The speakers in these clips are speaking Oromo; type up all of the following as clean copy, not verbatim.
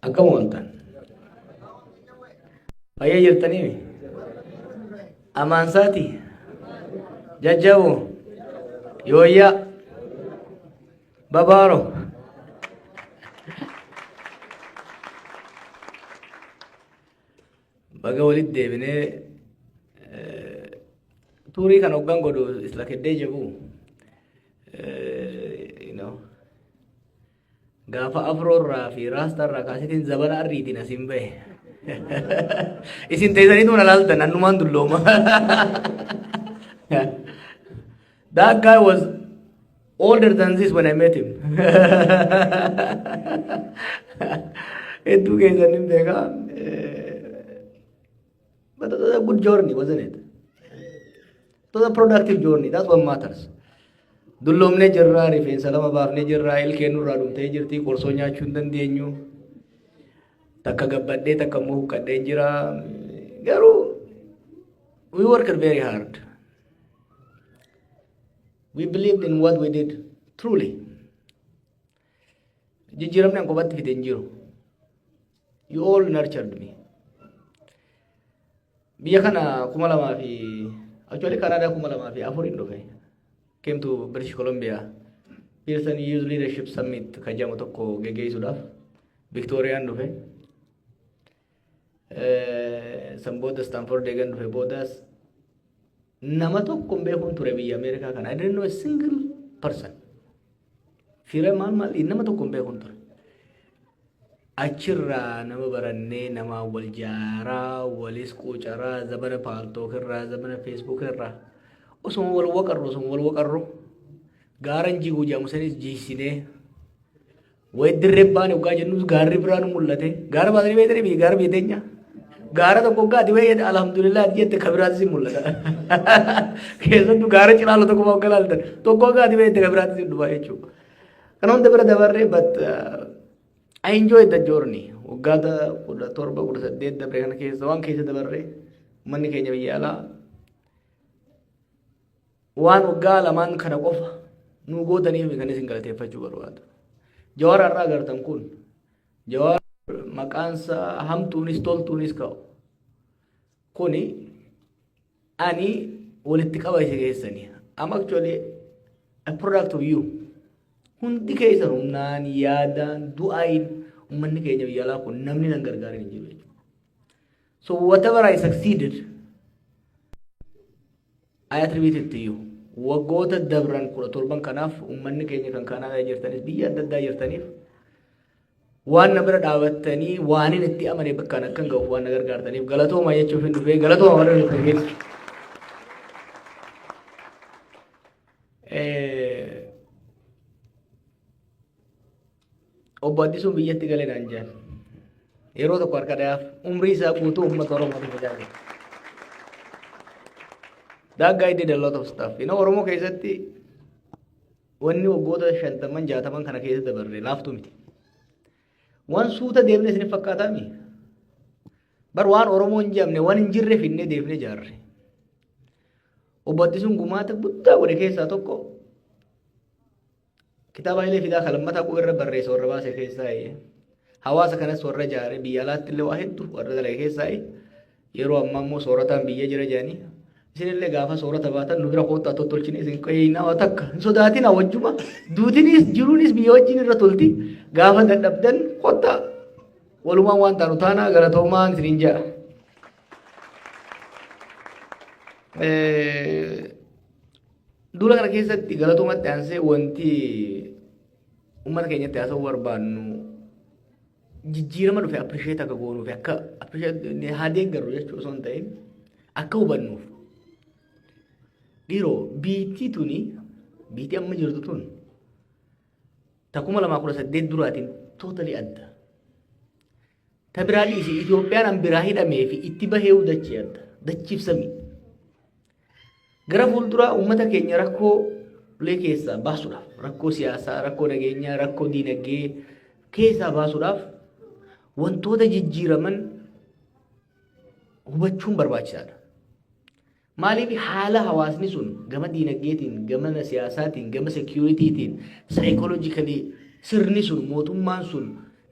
Akkam ooltan? Fayyaa jirtanii? Amaansaati? Jajjaboo? Yooyyaa? Babaaroo? Baga walitti deebinee tuurii kan hoggan godhu isla keddee jiru. Gaafa afroorraa fi raastarraa kaasitiin zabana arriitiin asiin bahe. Isin teessaniitu mana laaltan annumaan dullooma. That guy was older than this when I met him. Hedduu keessan hin beekaa. But it was a good journey, wasn't it? It was a productive journey. That's what matters. Dulloomne jirraa, rifeensa lama baafne jirraa, ilkeen nurraa dhumtee jirti, qorsoo nyaachuu hin dandeenyu. Takka gabbadhee takka immoo huqqadhee jira. Garuu we worked very hard. We believed in what we did truly. Jijjiiramni an kophaatti fide hin jiru. You all nurtured me. Biyya kana actually Canada 2004 dhufe. Came to British Columbia. Pearson Youth Leadership Summit kajamu tokko geggeessuudhaaf Victoriaan dhufe. San booda Stanford deegan dhufe boodas nama tokko hin beekuun ture biyya Ameerikaa kana. I didn't know a single person. Fira maal nama tokko hin beekuun ture. Achirraa nama barannee nama wal jaaraa walis quucaraa zabana paaltook irraa zabana feesbuuk irraa osoo wal waqarru gaaran jiguu jedhamu sanis jiisinee wayi dirree baane waggaa jennus gaarri biraan mul'ate gaara baatanii beekanii fi gaara beeteenya gaara tokko gaati wayii alhamdulillah jette kabiraatis mul'ata keessattuu gaara cilaalu tokko maa galaaltan tokko gaati beekte kabiraatis dhufa jechuudha. Kana hunda bira dabarree but I enjoyed the journey. Waggaata 17 dabre kana keessa waan keessa dabarree manni keenya biyya alaa waan waggaa lamaan kana qofa nu gootaniif kan isin galateeffachuu barbaada. Jawaar har'aa agartan kun Jawaar maqaansa hamtuunis toltuunis ka'u kuni ani walitti qaba isa keessanii. I'm actually a product of you. Hundi keessa humnaan yaadaan du'aayin ummanni keenya biyya alaa kun namni nan gargaarin hin jiru. So whatever I succeeded, I attribute it to you. Waggoota dabran 17 kanaaf ummanni keenya kan Kanaadaa jirtanis biyya adda addaa jirtaniif waan na bira dhaabattanii waanin itti amane bakkaan akkan ga'uuf waan na gargaartaniif galatooma jechuuf hin dhufee galatooma warra nuti keessa. Obbo Addisuun biyyatti galee naan jedhan yeroo tokko harka dhayaaf umrii isaa guutuu uummata Oromootu tajaajila. That guy did a lot of stuff. Oromoo keessatti wanni waggoota 50-60 kana keessa dabarre laaftu miti. Waan suuta deemne isin fakkaataa mi? Bar waan Oromoo hin jamne waan hin jirre finnee deemnee jaarre. Obbo Addisuun gumaata guddaa godhe keessaa tokko kitaaba illee fidaa kalammata quu irra barreessa warra baase keessaa hawaasa kanas warra jaare biyya alaatti illee waa hedduu warra dalage keessaa yeroo ammaa immoo soorataan biyya jira jedhanii isinillee gaafa soorata baatan nu bira koottaa tottolchine isin qeeyinaa takka hin sodaatin wajjuma duutinis jiruunis biyya wajjin irra tolti gaafa dadhabdan koottaa walumaan waan taanu taanaa galatoomaan isiniin jedha. Dula kana keessatti galatoomatti aansee wanti uummata keenyatti haasa'uu barbaannu jijjiirama dhufe appreciate akka goonuuf akka appreciate haa deeggarru jechuu osoo hin ta'in akka hubannuuf. Dhiiroo biitii amma jirtu tun takuma 2018 duraatiin totally adda. Ta biraa dhiisi Itoophiyaan an biraa hidhamee fi itti bahee dachee adda dachiif samii. Gara fuulduraa uummata keenya rakkoo ulee keessaa baasuudhaaf rakkoo siyaasaa, rakkoo nageenyaa, rakkoo diinagdee keessaa baasuudhaaf wantoota jijjiiraman hubachuun barbaachisaadha. Maaliif haala hawaasni sun gama diinagdeetiin, gama siyaasaatiin, gama securitytiin, psychologically sirni sun mootummaan sun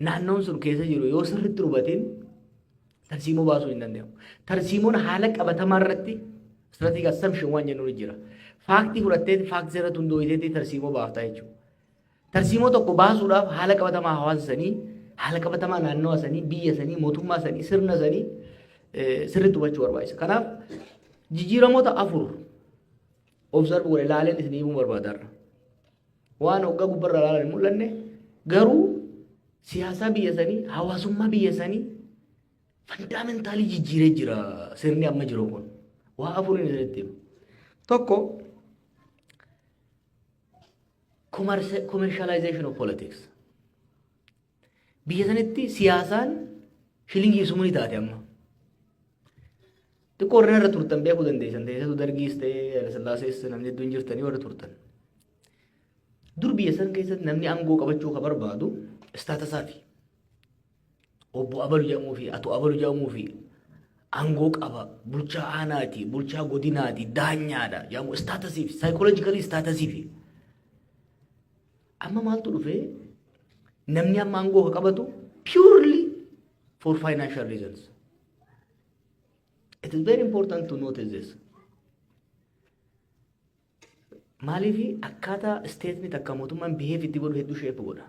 naannoon sun keessa jiru yoo sirriitti hubatiin tarsiimoo baasuu hin danda'amu. Tarsiimoon haala qabatamaa irratti strategic assumption waan jennuun jira. Faaktii fudhattee faaktii irratti hundooyiteetti tarsiimoo baaftaa jechuudha. Tarsiimoo tokko baasuudhaaf haala qabatamaa hawaasa sanii, haala qabatamaa naannoo sanii, biyya sanii, mootummaa sanii, sirna sanii sirriitti hubachuu barbaachisa. Kanaaf jijjiiramoota afur observe godhe ilaaleen isinii himuu barbaadarra. Waan hoggaa gubbarra ilaalan hin mul'anne garuu siyaasaa biyya sanii, hawaasummaa biyya sanii fundamentaalii jijjiiree jira sirni amma jiru kun. Waa afuriin isinitti himu. Tokko commercialization of politics. Biyya sanitti siyaasaan shilingii sumuni taate amma. Xiqqoo warreen irra turtan beekuu dandeessan ta'eessatu dargiis ta'ee Hayilesillaasees namni hedduun jirtanii warra turtan. Dur biyya san keessatti namni aangoo qabachuu ka barbaadu istaatasaati. Obbo Abalu jedhamuu fi Ato Abalu jedhamuu fi aangoo qaba, bulchaa aanaati, bulchaa godinaati, daanyaadha jedhamu istaatasiif, saayikoloojikali istaatasiif. Amma maaltu dhufee namni amma aangoo ka qabatu purely for financial reasons. It is very important to notice this. Maaliif akkaataa statementii takka mootummaan behave itti godhu hedduu shape godha.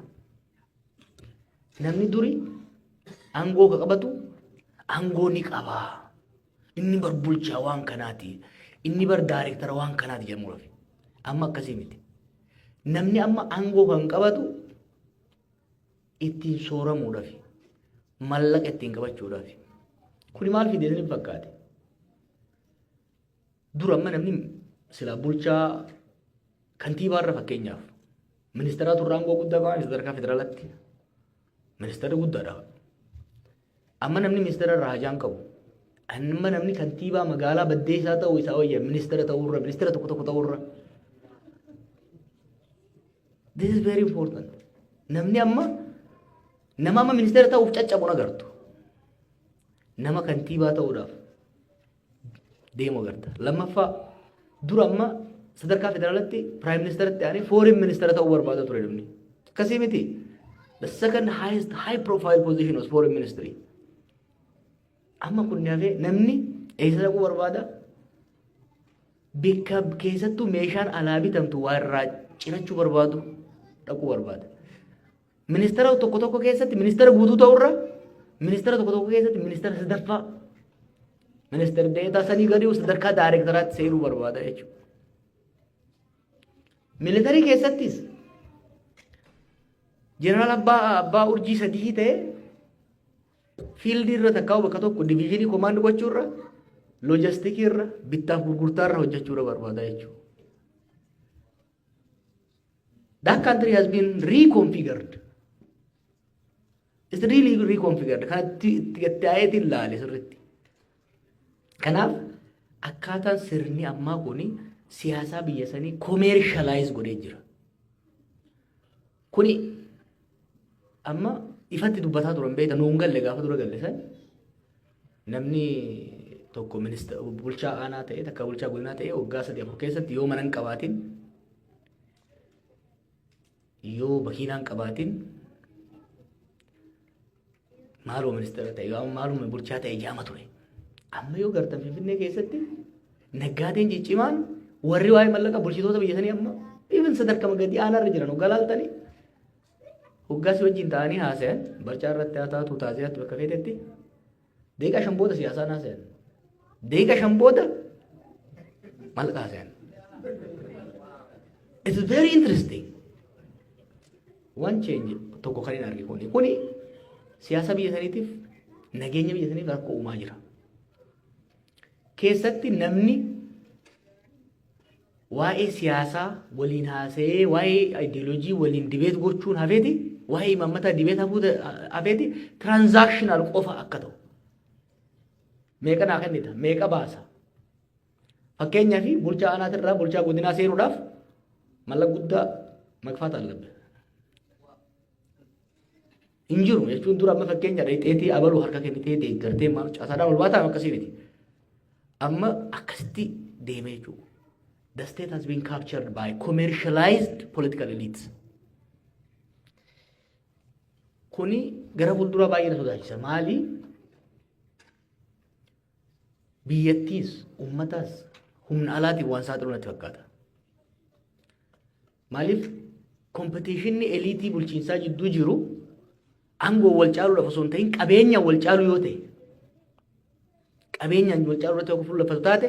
Namni duri aangoo ka qabatu aangoo ni qaba. Inni bar bulchaa waan kanaati. Inni bar daarektara waan kanaati jedhamuudhaaf. Amma akkasii miti. Namni amma aangoo kan qabatu ittiin sooramuudhaaf. Mallaqa ittiin qabachuudhaaf. Kuni maal fidee isin fakkaate? Dura amma namni sila bulchaa kantiibaarra fakkeenyaaf ministeera turre aangoo guddaa qaban sadarkaa federaalaatti. Ministeera guddaadha. Amma namni ministeera raajaan qabu. Amma namni kantiibaa magaalaa baddeessaa ta'uu isaa wayya ministeera ta'urra ministeera tokko ta'urra. This is very important. Namni amma nama ministeera ta'uuf caccabuun agartu. Nama kantiibaa ta'uudhaaf deemu agarta. Lammaffaa dura amma sadarkaa federaalaatti prime ministeratti aanee foreign ministeera ta'uu barbaada ture namni. Akkasii miti. The second highest high profile position was foreign ministry. Amma kun nyaafee namni eessa dhaquu barbaada? Bakka keessattuu meeshaan alaa bitamtu waa irraa cirachuu barbaadu dhaquu barbaada. Ministeera tokko keessatti ministeera guutuu ta'urra ministeera tokko keessatti ministeera sadaffaa ministeera deetaa sanii gadii sadarkaa daarektaraatti seenuu barbaada jechuudha. Militarii keessattis jeneraal abbaa urjii sadii ta'e fiildii irra takkaa'u bakka tokko diviizhinii komaandii gochuurra loojistikii irra bittaaf gurgurtaa irra hojjechuudha barbaada jechuudha. That country has been reconfigured. It's really reconfigured. Kanatti itti ilaale sirriitti. Kanaaf akkaataan sirni ammaa kuni siyaasaa biyya sanii commercialize godhee jira. Kuni amma ifatti dubbataa turan beekta nuun galle gaafa dura galle san namni tokko ministeera bulchaa aanaa ta'e takka bulchaa godinaa ta'e waggaa 3-4 keessatti yoo mana hin qabaatin yoo makiinaa hin qabaatin maaloo ministeera ta'e yoo maaloo bulchaa ta'e jaama ture. Amma yoo gartan Finfinnee keessatti naggaateen ciccimaan warri waa'ee mallaqa bulchitoota biyya sanii amma even sadarkaa gadi aanaarra jiran hoggaa laaltanii hoggaasii wajjin ta'anii haasayan barcaa irratti haa taatu taasisaatti bakka feetetti deeqa 5 booda siyaasaan haasayan deeqa 5 booda mallaqa haasayan. It is very interesting. One change tokko kan hin arginu kuni siyaasa biyya saniitiif nageenya biyya saniif rakkoo uumaa jira. Keessatti namni waa'ee siyaasaa waliin haasa'ee waa'ee ideoloojii waliin dibeet gochuun hafeeti waa'ee mammataa dibeet hafeeti transactional qofa akka ta'u. Meeqa naa kennita? Meeqa baasa? Fakkeenyaaf bulchaa aanaatirraa bulchaa godinaa seenuudhaaf mallaqa guddaa makfaata allabbe. Injiru jechuun dura amma fakkeenya dheetii abaluu harka kennitee deeggartee maal caasaadhaan ol baataa akkasii miti. Amma akkasitti deemee jechuudha. The state has been captured by commercialized political elites. Kuni gara fuuldura baay'ee na sodaachisa. Maali? Biyyattiis ummataas humna alaatiin waan saaxilu natti fakkaata. Maaliif kompetiishinni eliitii bulchiinsaa jidduu jiru aangoo wal caaluudhaaf osoo hin ta'in qabeenyaan wal caalu yoo ta'e qabeenyaan wal caalu irratti fuulleffatu taate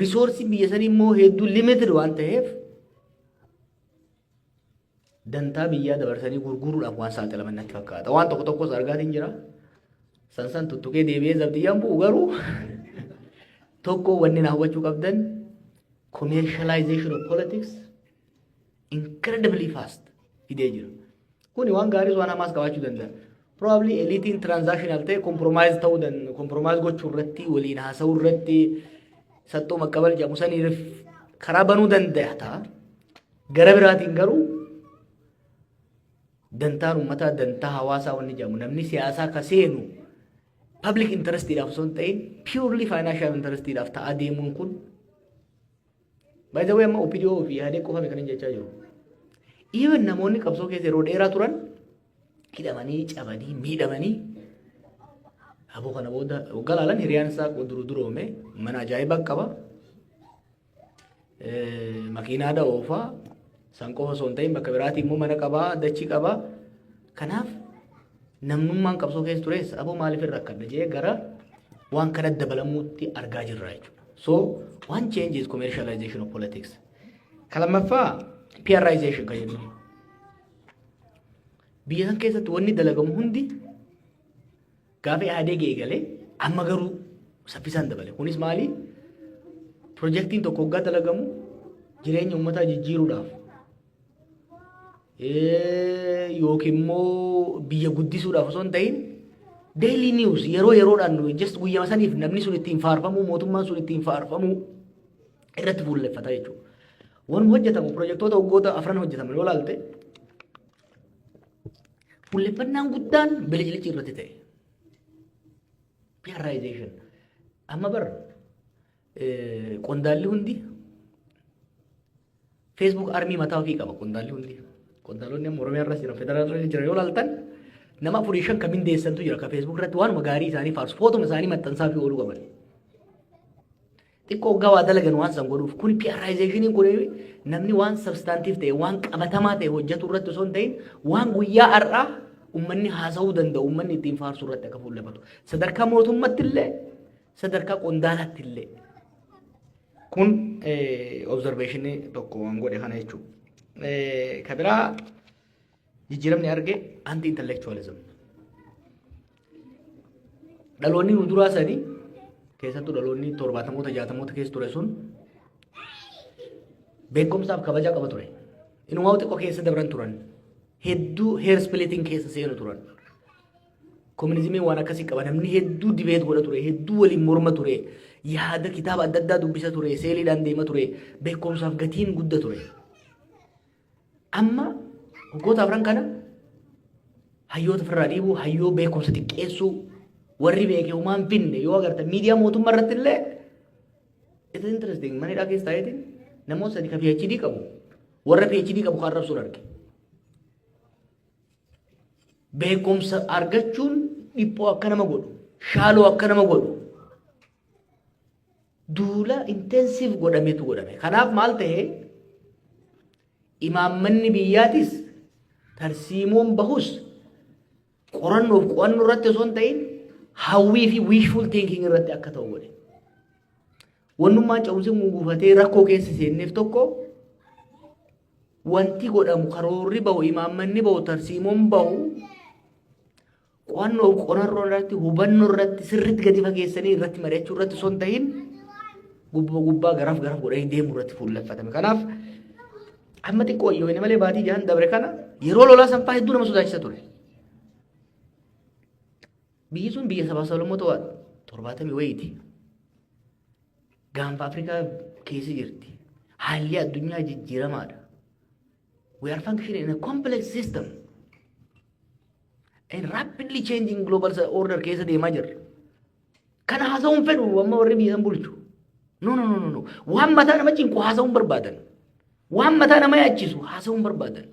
risoorsiin biyya sanii immoo hedduu limited waan ta'eef dantaa biyyaa dabarsanii gurguruudhaaf waan saaxilaman natti fakkaata. Waan tokko tokkos argaatiin jira. San tuttuqee deebi'ee zabdiyyaan bu'u garuu tokko wanni na hubachuu qabdan commercialization of politics incredibly fast fidee jira. Kuni waan gaarii waan hamaas qabaachuu danda'a. Probably eliitiin transactional ta'e compromise ta'uu danda'a. Compromise gochuu irratti waliin haasa'uu irratti sattoo maqqabal jedhamu saniif karaa banuu danda'a ta'a. Gara biraatiin garuu dantaan uummataa dantaa hawaasaa wanni jedhamu namni siyaasaa ka seenu public interestiidhaaf osoo hin ta'in purely financial interestiidhaaf ta'a deemuun kun by the way amma OPDO fi yaadee qofame kan hin jechaa jiru. Even namoonni qabsoo keessa yeroo dheeraa turan hidhamanii cabanii miidhamanii aboo kana booda galaalan hiriyaan isaa duroome mana ajaa'ibaa qaba. Makiinaadha oofaa san qofa osoo hin ta'in bakka biraatii immoo mana qabaa dachii qabaa. Kanaaf namnummaan qabsoo keessa tures aboo maaliif irra akkadha jee gara waan kana dabalamuutti argaa jirra jechuudha. So one change is commercialization of politics. Kalamaffaa PRization kan jennu. Biyya san keessatti wanni dalagamu hundi gaafa yaadee geegalee amma garuu saffisaan dabale. Kunis maali? Projektiin tokko waggaa dalagamu jireenya uummataa jijjiiruudhaaf yookiin immoo biyya guddisuudhaaf osoo hin ta'in daily news yeroo yeroodhaan just guyyama saniif namni sun ittiin faarfamuu mootummaan sun ittiin faarfamuu irratti fuulleffata jechuudha. Waan hojjetamu projektoota waggoota afran hojjetaman yoo ilaalte fuulleffannaan guddaan bilijilichi irratti ta'e. PRization amma bar qondaalli hundi Facebook armii mataa ofii qaba qondaalli hundi. Qondaalonni amma Oromiyaa irras jiran federaalaa irra jiran yoo ilaaltan nama 45 kan mindeessantu jira ka Facebook irratti waanuma gaarii isaanii faarsu footoma isaanii maxxansaa fi ooluu qaban. Xiqqoo waggaa waa dalagan waan san godhuuf kun PRizationiin kun namni waan substantiif ta'e waan qabatamaa ta'e hojjetu irratti osoo hin ta'in waan guyyaa har'aa uummanni haasa'uu danda'u uummanni ittiin faarsu irratti akka fuulleffatu sadarkaa mootummaatti illee sadarkaa qondaalaatti illee kun observationii tokko waan godhe kana jechuudha. Kabiraa jijjiiramni arge anti intellectualism. Dhaloonni nu duraa sanii keessattuu dhaloonni 70moota 60moota keessa ture sun beekumsaaf kabajaa qaba ture. Inumaa xiqqoo keessa dabran turan. Hedduu hair splitting keessa seenu turan. Komunizimiin waan akkasii qaba namni hedduu dibeet godha ture hedduu waliin morma ture yaada kitaaba adda addaa dubbisa ture seeliidhaan deema ture beekumsaaf gatiin guddaa ture. Amma waggoota afran kana hayyoota ofirraa dhiibuu hayyoo beekumsa xiqqeessuu warri beekee humaan finne yoo agarta miidiyaa mootummaa irratti illee it is interesting manidhaa keessa ta'eetiin namoota sadii ka PhD qabu warra PhD qabu kan arrabsuun arge. Beekumsa argachuun dhiphoo akka nama godhu shaaloo akka nama godhu duula intensive godhametu godhame. Kanaaf maal ta'ee imaammanni biyyaatis tarsiimoon bahus qorannoof qo'annoo irratti osoo hin ta'in hawwii fi wishful thinking irratti akka ta'u godhe. Wannummaan ca'umsi guguufatee rakkoo keessa seenneef tokko wanti godhamu karoorri bahu imaammanni bahu tarsiimoon bahu qo'annoof qorannoo irratti hubannoo irratti sirriitti gadi fageessanii irratti mari'achuu irratti osoo hin ta'in gubbaa garaaf godhanii deemuu irratti fuulleffatame. Kanaaf amma xiqqoo yoo inni malee baatii jahan dabre kana yeroo lolaa sanfaa hedduu nama sodaachisa ture. Biyyi sun biyya sabaa sablammoota waan 70 wayiiti. Gaanfa Afrikaa keessa jirti. Haalli addunyaa jijjiiramaadha. We are functioning in a complex system and rapidly changing global order keessa deemaa jirra. Kana haasa'uun fedhu amma warri biyya san bulchu. No. Waan mataa nama cinqu haasa'uun barbaadan. Waan mataa nama yaachisu haasa'uun barbaadan.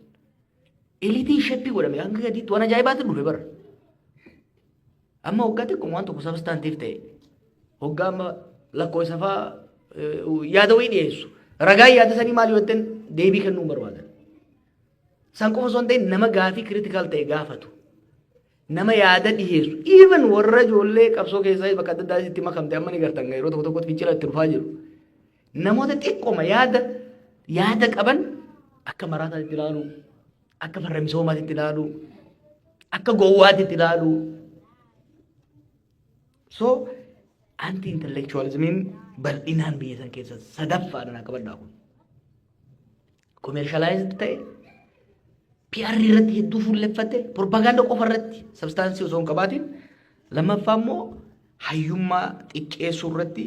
eliitiin sheppii godhame hanga gadiitti waan ajaa'ibaatiin dhufe bara. Amma hoggaa xiqqoo waan tokko sabstaantiif ta'e hoggaa amma lakkoofsa fa'aa yaada wayii dhiyeessu. Ragaa yaada sanii maal yoo ta'an deebii kennuu barbaadan. San qofa osoo hin ta'in nama gaafii kiriitikaal ta'e gaafatu. Nama yaada dhiyeessu. Even warra ijoollee qabsoo keessaa bakka adda addaa itti makamte amma ni gartan yeroo tokko tokkotti fincila itti dhufaa jiru. Namoota xiqqooma yaada qaban akka maraataatti ilaalu, akka farra misoomaatti ilaalu, akka gowwaatti ilaalu. So anti-intellectualismiin bal'inaan biyya san keessa sadaffaadhaan akka baddaa kun. Commercialized ta'e, PR irratti hedduu fuulleffate, propaganda qofa irratti substaansii osoo hin qabaatin, lammaffaa immoo hayyummaa xiqqeessuu irratti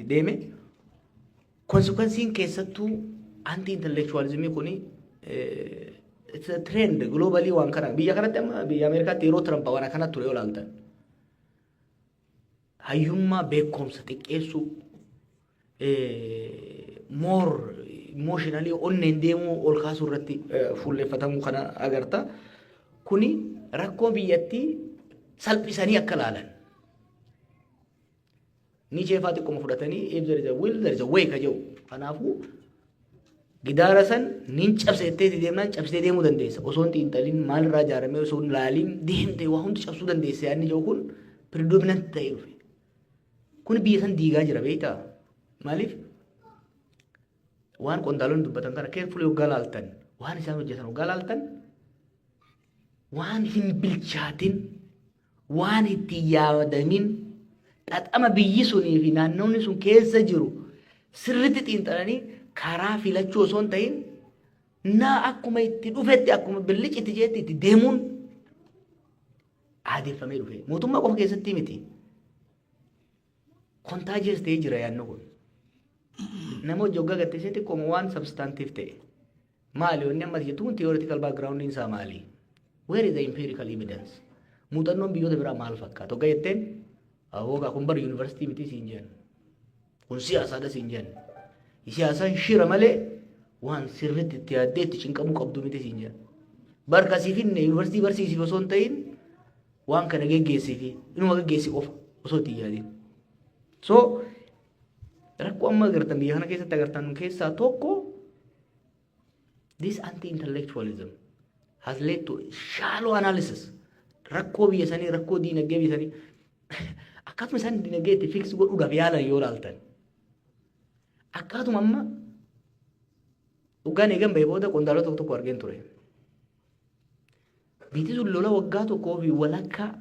deeme. Konsekwensiin keessattuu anti-intellectualismii kuni it's a trend globally waan kana biyya kanatti amma biyya Ameerikaatti yeroo Trump waan akkanatti ture yoo ilaaltan. Hayyummaa beekumsa xiqqeessuu more emotionally onneen deemuu ol kaasuu irratti fuulleffatamuu kana agarta. Kuni rakkoo biyyattii salphisanii akka ilaalan. Ni jeefaa xiqqooma fudhatanii if there is a will there is a way ka jedhu. Kanaafuu gidaara san nin cabseettee deemnaan cabsee deemuu dandeessa. Osoo hin xiinxaliin maalirraa ijaaramee osoo hin laaliin deemtee waa hundi cabsuu dandeessa yaadni jedhu kun predominant ta'ee dhufe. Kun biyya san diigaa jira beektaa? Maaliif? Waan qondaalonni dubbatan kana carefully hoggaa laaltan, waan isaan hojjetan hoggaa laaltan, waan hin bilchaatin, waan itti yaadamin, xaxama biyyi sunii fi naannoonni sun keessa jiru sirriitti xiinxalanii karaa filachuu osoo hin ta'in naa akkuma itti dhufetti akkuma billiqitti jeetti itti deemuun aadeeffamee dhufe. Mootummaa qofa keessatti miti. Contagious ta'ee jira yaadni kun. Nama hojii hoggaa gattee xiqqooma waan substantiif ta'e. Maali wanni ammas jettu kun theoretical background isaa maali? Where is the empirical evidence? Muuxannoon biyyoota biraa maal fakkaata? Hoggaa jetteen hoggaa kun bara yuunivarsiitii miti siin jennu. Kun siyaasaadha siin jennu. Siyaasaan shira malee waan sirriitti itti yaaddee itti cinqamuu qabdu miti siin jennu. Barkasii finne yuunivarsiitii barsiisiif osoo hin ta'in waan kana geggeessiifi inuma geggeessi qofa osoo itti yaadin. So rakkoo amma agartan biyya kana keessatti agartan keessaa tokko this anti-intellectualism has led to shallow analysis. Rakkoo biyya sanii rakkoo diinagdee biyya sanii akkatuma isaan diinagdee itti fix godhuudhaaf yaalan yoo ilaaltan. Akkatuma amma dhugaan eegan bahee booda qondaalota tokko tokko argeen ture. Biyyi sun lola waggaa tokkoo fi walakkaa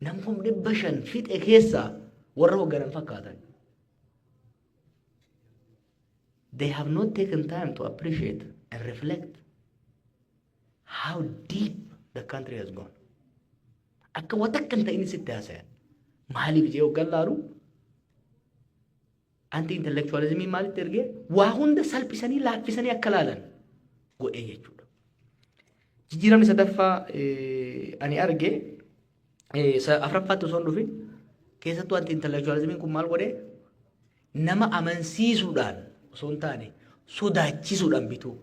namni 500 fixe keessaa warra hogganan fakkaatan. They have not taken time to appreciate and reflect how deep the country has gone. Akka watakkan ta'in sitti haasayan. Maaliif jee hoggan laalu? Anti-intellectualismii maalitti ergee? Waa hunda salphisanii laaffisanii akka laalan godhee jechuudha. Jijjiiramni sadaffaa ani arge afraffaatti osoo hin dhufin keessattuu anti-intellectualismiin kun maal godhee? Nama amansiisuudhaan osoo hin taane sodaachisuudhaan bituu.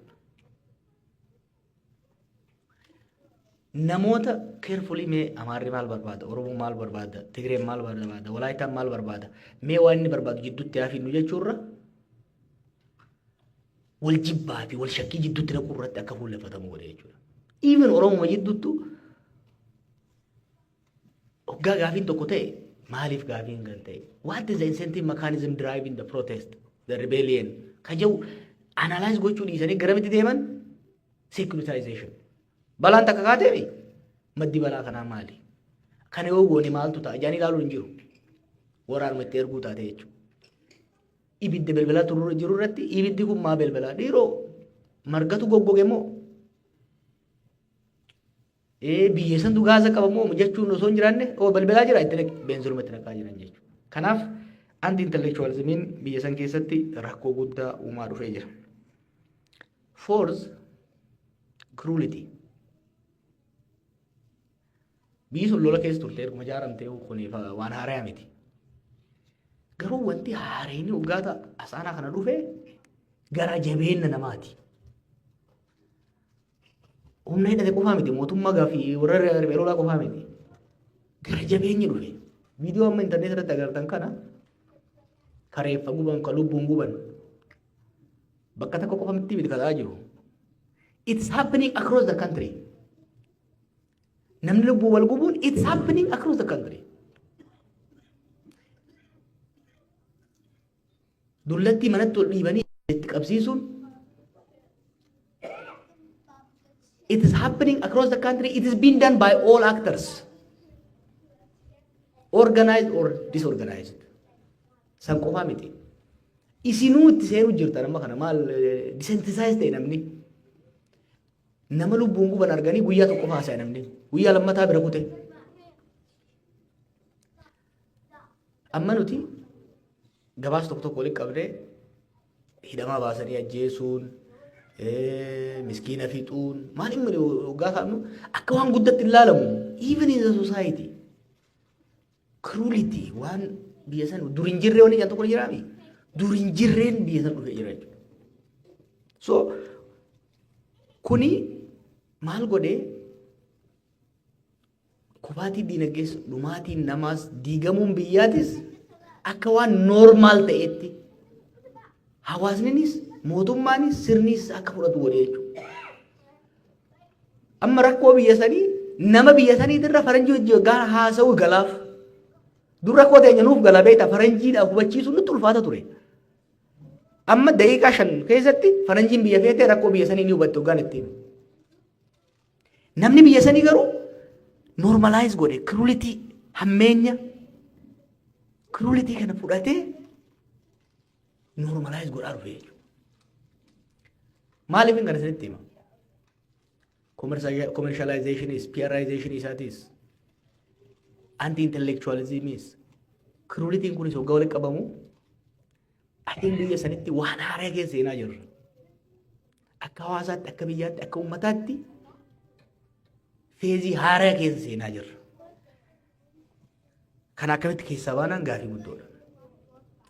Namoota carefully mee Amaarri maal barbaada, Oromoo maal barbaada, Tigreen maal barbaada, Walaayitaan maal barbaada, mee waan inni barbaadu jidduutti haafinnu jechuurra wal jibbaa fi wal shakkii jidduutti naquu irratti akka fuulleffatamu godhe jechuudha. Even Oromoo jidduuttu hoggaa gaafiin tokko ta'e maaliif gaafiin kan ta'e? What is the incentive mechanism driving the protest, the rebellion? Kajau analyze gochuu dhiisanii garamitti deeman? Securitization. Balaan takka kaatee maddi balaa kanaa maali? Kana yoo goone maaltu ta'a? Jaanii ilaaluun hin jiru. Waraanuma itti erguu taate jechuudha. Ibidda belbalaa jiru irratti ibiddi kun maa belbalaa? Dhiiroo margatu goggoge moo? Biyya santu gaasa qabamoo jechuun osoo hin jiraanne belbalaa jira itti beenzilumatti naqaa jiran jechuudha. Kanaaf anti-intellectualismiin biyya san keessatti rakkoo guddaa uumaa dhufee jira. Fourth, cruelty. Biyyi sun lola keessa turte erguma ijaaramtee kuniif waan haaraa miti. Garuu wanti haareen hoggaata asaanaa kana dhufe gara jabeenna namaati. humna hidhate qofaa miti mootummaa gaafii warra riphee lolaa qofaa miti. Gara jabeenyi dhufe. Viidiyoo amma intarneet irratti agartan kana kareeffa guban ka lubbuun guban bakka takka qofa miti miti kataa jiru. It's happening across the country. Namni lubbuu wal gubuun it's happening across the country. Dullatti manatti ol dhiibanii itti qabsiisuun it is happening across the country. It is being done by all actors, organized or disorganized. San qofaa miti. Isinuu itti seenuu jirtan amma kana maal desensitize ta'e namni nama lubbuun guban arganii guyyaa tokko haasa'e namni guyyaa lammataa bira kute. Amma nuti gabaas tokko tokko waliin qabdee hidhamaa baasanii ajjeesuun miskiina fixuun maal inni waggaa kaanu akka waan guddatti ilaalamu even in the society cruelty waan biyya san durin jirree wani tokko jiraami durin jirreen biyya san dhufee jira jechuudha. So kuni maal godhee kufaatii diinagdees dhumaatiin namaas diigamuun biyyaatis akka waan normaal ta'etti hawaasninis mootummaanis sirnis akka fudhatu godhee jechuudha. Amma rakkoo biyya sanii nama biyya sanii irra faranjii hojii gaara haasa'u galaaf dur rakkoo teenya nuuf gala beektaa faranjiidhaaf hubachiisuun nutti ulfaata ture. Amma daqiiqaa 5 keessatti faranjiin biyya feetee rakkoo biyya sanii ni hubatte hoggaan ittiin. Namni biyya sanii garuu normalize godhe cruelty hammeenya cruelty kana fudhatee normalize godhaa dhufe jechuudha. Maaliif hin kana isinitti hima? Commercialization is PRization isaatis anti-intellectualism is cruelty kunis hoggaa walitti qabamu atiin biyya sanitti waan haaraa keessa seenaa jirra. Akka hawaasaatti akka biyyaatti akka uummataatti feezii haaraa keessa seenaa jirra. Kan akkamitti keessaa baanaan gaafii guddoodha.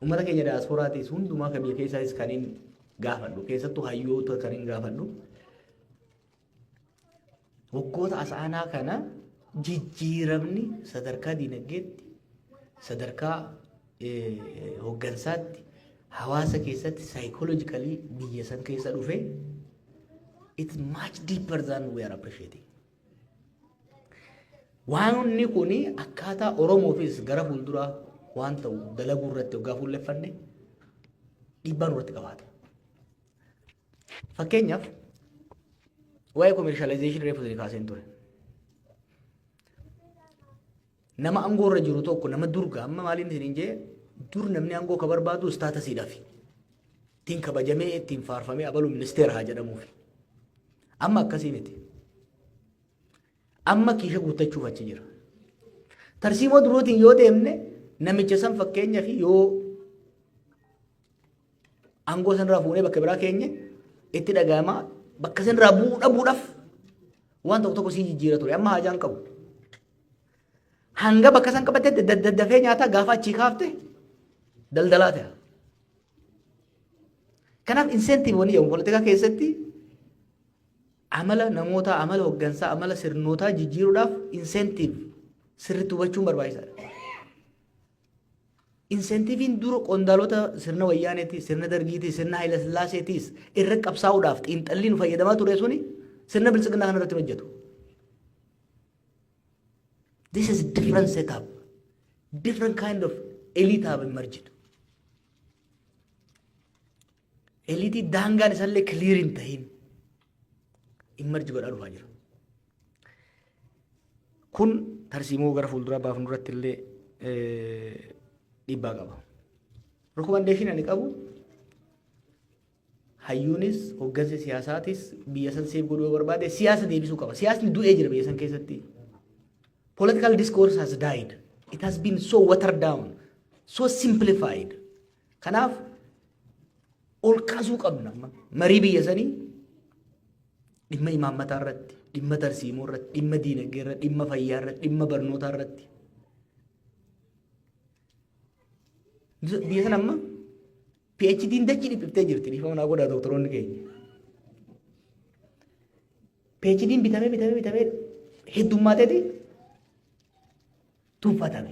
Uummata keenya diyaasporaatis hundumaa kan biyya keessaatis kan hin gaafadhu keessattuu hayyoota kan hin gaafadhu. Waggoota asaanaa kana jijjiiramni sadarkaa diinagdeetti sadarkaa hoggansaatti hawaasa keessatti psychologically biyya san keessa dhufe it's much deeper than we are appreciating. Waan kuni akkaataa Oromoofis gara fuulduraa waan ta'u dalaguu irratti hoggaa fuulleffanne dhiibbaan irratti qabaata. Fakkeenyaaf waa'ee commercialization reefu isin kaaseen ture. Nama aangoo irra jiru tokko nama durga amma maaliin isin jee dur namni aangoo ka barbaadu staatasiidhaaf ittiin kabajamee ittiin faarfamee abalu ministeera haa jedhamuuf. Amma akkasii miti. Amma kiisha guuttachuuf achi jira. Tarsiimoo durootiin yoo deemne namicha san fakkeenyaa fi yoo aangoo sanirraa fuunee bakka biraa keenye itti dhaga'amaa bakka sanirraa buudhaaf waan tokko sii jijjiira ture. Amma haajaan qabu. Hanga bakka san qabattee daddafee nyaataa gaafa achii kaafte daldalaa ta'a. Kanaaf inseentiivoonni jedhamu poolitikaa keessatti amala namoota amala hoggansaa amala sirnootaa jijjiiruudhaaf inseentiiv sirriitti hubachuun barbaachisaadha. Inseentiiviin dura qondaalota sirna wayyaaneetis sirna dargiitis sirna Haayila Sillaaseetis irra qabsaa'uudhaaf xiinxalliin fayyadamaa ture suni sirna bilchiginaa kana irratti hojjetu. This is different setup, different kind of elite have emerged. Elite daangaan isallee clear hin ta'in emerge godhaa dhufaa jira. Kun tarsiimoo gara fuulduraa baafnu irratti illee dhiibbaa qaba. Recommendation ani qabu hayyuunis hoggansi siyaasaatis biyya san seef godhuu barbaade siyaasa deebisuu qaba. Siyaasni du'ee jira biyya san keessatti. Political discourse has died. It has been so watered down, so simplified. Kanaaf ol kaasuu qabna. Marii biyya sanii dhimma imaammataa irratti, dhimma tarsiimoo irratti, dhimma diinagdee irratti, dhimma fayyaa irratti, dhimma barnootaa irratti. Biyya sana amma PhD'n dachii dhiphiftee jirti. Dhiifama naa godhaa doktoroonni keenya. PhD'n bitamee heddummateeti tuunfatame.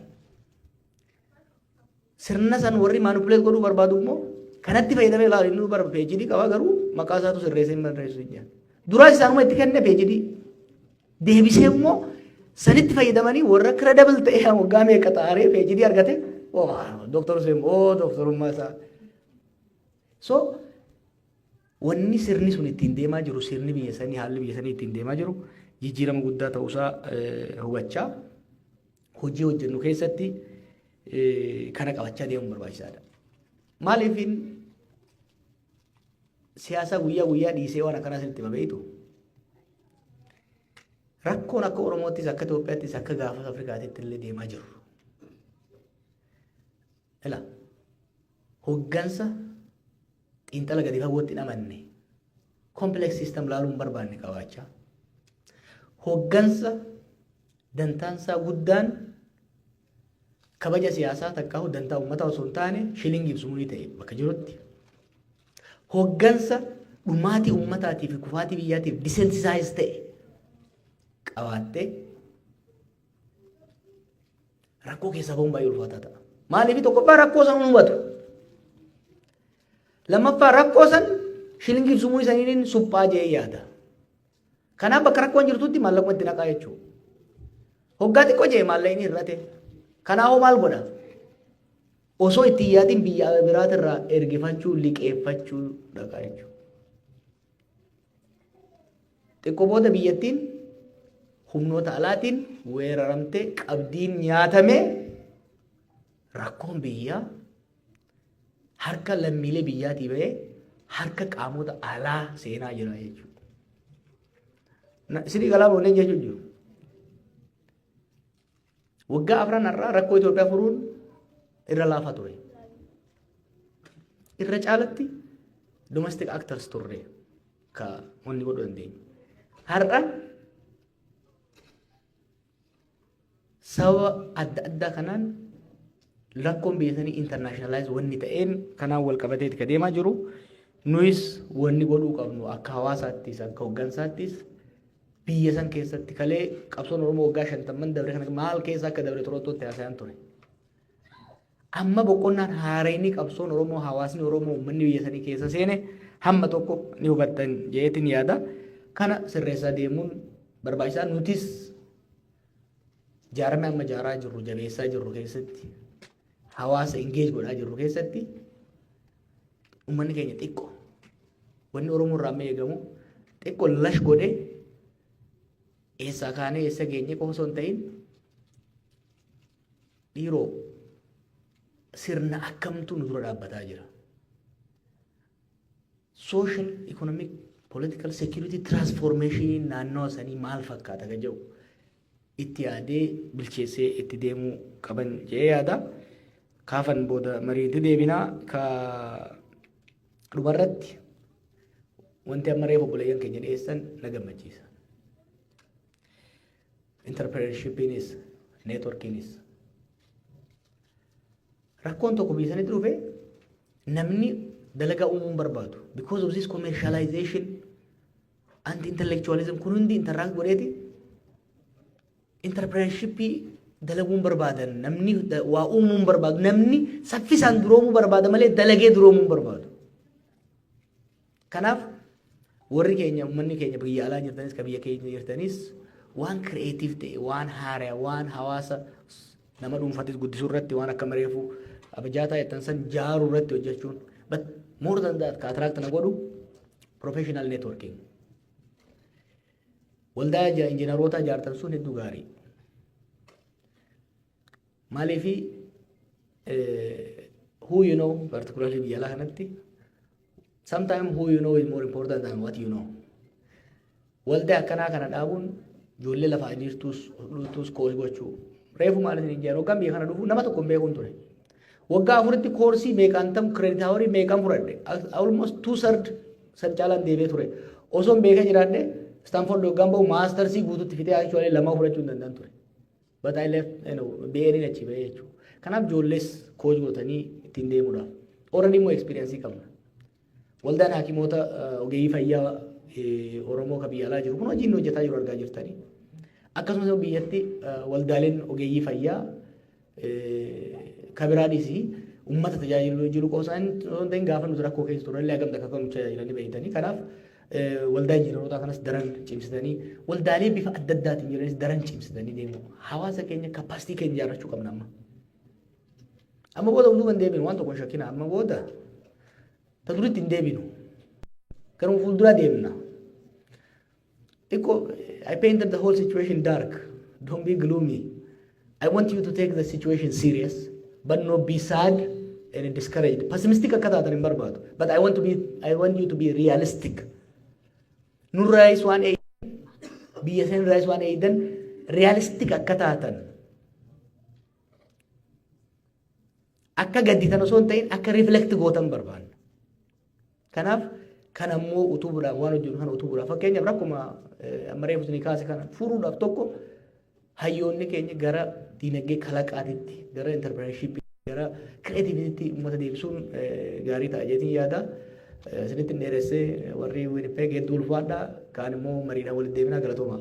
Sirna san warri maanupuleet godhuu barbaadu immoo kanatti fayyadamee ilaalu inni bara PhD qaba garuu maqaa isaatu sirreessee hin barreessu hin jedhu. Duraa isaanuma itti kenne PhD deebisee immoo sanitti fayyadamanii warra credible ta'e waggaa meeqa xaaree PhD argate doktor Seem doktorummaa isaa. So wanni sirni sun ittiin deemaa jiru sirni biyya sanii haalli biyya sanii ittiin deemaa jiru jijjiirama guddaa ta'uusaa hubachaa hojii hojjennu keessatti kana qabachaa deemuun barbaachisaadha. Maaliifin siyaasa guyyaa dhiisee waan akkanaa sirriitti babeetu rakkoon akka Oromoottis akka Itoophiyaattis akka gaafas Afrikaatitti illee deemaa jiru. Ila hoggansa xiinxala gadi fagootti hin amanne complex system laaluun barbaanne qabaachaa hoggansa dantaansaa guddaan kabaja siyaasaa takkaa dantaa uummataa osoo hin taane shilingii ibsumuu ta'e bakka jirutti hoggansa dhumaatii uummataatiif kufaatii biyyaatiif disensitize ta'e qabaattee rakkoo keessaa bahuun baay'ee ulfaataa ta'a. Maaliif tokkoffaa rakkoo san hubatu lammaffaa rakkoo san shilingii ibsumuu isaaniin suphaa jee yaada. Kanaaf bakka rakkoon jirtutti maallaquma itti naqaa jechuudha. Hoggaa xiqqoo jee maallaqni hir'ate. Kanaafuu maal godha? Osoo itti yaadin biyya biraatirraa ergifachuu liqeeffachuu dhaqaa jechuudha. Xiqqoo booda biyyattiin humnoota alaatiin weeraramtee qabdiin nyaatamee rakkoon biyyaa harka lammiilee biyyaatii bahee harka qaamota alaa seenaa jira jechuudha. Sidii galaa booneen jechuun jiru. Waggaa afran irraa rakkoo Itoophiyaa furuun irra laafaa ture. Irra caalatti domestic actors turre ka wanni godhu dandeenyu. Har'a sababa adda addaa kanaan rakkoon biyya sanii internationalize wanni ta'een kanaan wal qabateeti ka deemaa jiru. Nuyis wanni godhuu qabnu akka hawaasaattis akka hoggansaattis biyya san keessatti kalee qabsoon Oromoo waggaa 50 dabre kana maal keessa akka dabre Torontootti haasa'an ture. Amma boqonnaan haareenii qabsoon Oromoo hawaasni Oromoo uummanni biyya sanii keessa seene hamma tokko ni hubattan jeetiin yaada. Kana sirreessaa deemuun barbaachisaa nutis jaarame amma jaaraa jirru jabeessaa jirru keessatti hawaasa engage godhaa jirru keessatti uummanni keenya xiqqoo wanni Oromoo irraa amma eegamu xiqqoo lash godhee eessaa kaanee eessa geenye qofa osoo hin ta'in dhiiroo sirna akkamtu nu dura dhaabbataa jira. Social, economic, political, security transformation naannoo sanii maal fakkaata ka jedhu itti yaadee bilcheessee itti deemuu qaban jee yaada. Kaafan booda mariitti deebinaa ka dhumarratti wanti amma reefu obboleeyyan keenya dhiyeessan na gammachiisa. Entrepreneurshipiinis networkiinis rakkoon tokko biyya sanitti dhufe namni dalagaa uumuun barbaadu because of this commercialization and intellectualism kun hundi interact godheeti entrepreneurshipii dalaguun barbaadan namni waa uumuun barbaadu namni saffisaan duroomuu barbaada malee dalagee duroomuu barbaadu. Kanaaf warri keenya uummanni keenya biyya alaa jirtanis ka biyya keenya jirtanis waan creative ta'e waan haaraa waan hawaasa nama dhuunfatis guddisuu irratti waan akka mareefu abjaataa jettan san jaaruu irratti hojjechuun but more than that ka attract na godhu professional networking waldaa injiinaroota jaartan sun hedduu gaarii maaliifi who you know particularly biyya alaa kanatti sometimes who you know is more important than what you know. Waldaa akkanaa kana dhaabuun ijoollee lafaa jirtus koos gochuu reefu maaliif hin jaaroo kan biyya kana dhufu nama tokko beekuun ture. Waggaa afuritti koorsii meeqaan tam credit hour meeqaan fudhadhe almost 2/3 san caalaan deebee ture. Osoo beeka jiraadhe Stanford waggaan bahu maastersii guututti fitee actually lama fudhachuu hin danda'an ture. But I left BA'ni achi bahee jechuudha. Kanaaf ijoollees koos gootanii ittiin deemuudha. Already immoo experience qabna. Waldaan hakimoota ogeeyyii fayyaa Oromoo ka biyya alaa jiru kun hojiin hojjetaa jiru argaa jirtanii. Akkasumas biyyatti waldaaleen ogeeyyii fayyaa kabiraadhis uummata tajaajilu jiru qoosaan ta'in gaafa nuti rakkoo keessa turallee hagamta akka nu tajaajilanii beeytanii. Kanaaf waldaa injiinarootaa kanas daran cimsitanii waldaalee bifa adda addaatiin jiranis daran cimsitanii deemu. Hawaasa keenya kapaasitii keenya ijaarrachuu qabna amma. Amma booda hunduu kan deebinu waan tokko shakkina amma booda ta duritti hin deebinu. Garuu fuuldura deemna. I painted the whole situation dark. Don't be gloomy. I want you to take the situation serious, but not be sad and discouraged. Pessimistic akka taatan hin barbaadu. But I want you to be realistic. Nurraayis waan eedan, biyya seen raayis waan eedan, realistic akka taatan. Akka gadditan osoo hin ta'in akka reflect gootan barbaanna. Kanaaf kan ammoo utubuudhaaf waan hojjennu kana utubuudhaaf fakkeenyaaf rakkuma amma reefu ni kaase kana furuudhaaf tokko hayyoonni keenya gara diinagdee kalaqaatitti gara entrepreneurship gara creativity uummata deebisuun gaarii ta'a jeetiin yaada. Isinitti dheeressee warri Winnipeg hedduu ulfaadha kaan immoo mariidhaan walitti deebinaa galatooma.